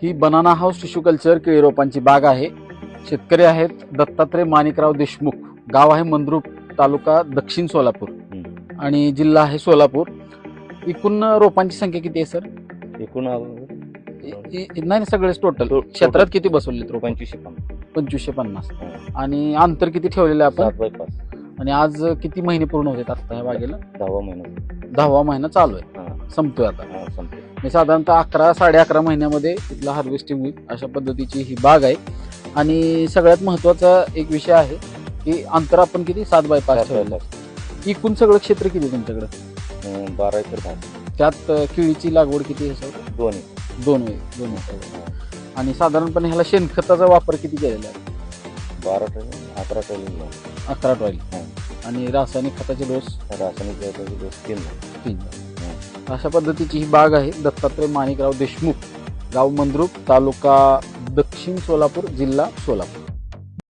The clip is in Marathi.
ही बनाना हाऊस टिश्यू कल्चर केळी रोपांची बाग आहे. शेतकरी आहेत दत्तात्रय माणिकराव देशमुख. गाव आहे मंद्रुप, तालुका दक्षिण सोलापूर आणि जिल्हा आहे सोलापूर. एकूण रोपांची संख्या किती आहे सर? एकूण नाही सगळेच टोटल क्षेत्रात किती बसवले रोप? 2550. आणि अंतर किती ठेवलेलं आहे आपण? 7x5. आणि आज किती महिने पूर्ण होते आता ह्या बागेला? 10वा महिना. 10वा महिना चालू आहे, संपतोय आता. संपतो. साधारणतः 11-11.5 महिन्यामध्ये तिथला हार्वेस्टिंग होईल अशा पद्धतीची ही बाग आहे. आणि सगळ्यात महत्वाचा एक विषय आहे की अंतर आपण किती 7x5 ठेवलं. एकूण सगळं क्षेत्र किती तुमच्याकडे? 12 एकर भाग. त्यात केळीची लागवड किती आहे सर? 2 एकर. आणि साधारणपणे ह्याला शेणखताचा वापर किती केलेला आहे? 12 टन 11 टन 11 टॉईल. आणि रासायनिक खताचे डोस? रासायनिक डोस 3. अशा पद्धतीची ही बाग आहे. दत्तात्रय माणिकराव देशमुख, गाव मंद्रुप, तालुका दक्षिण सोलापूर, जिल्हा सोलापूर.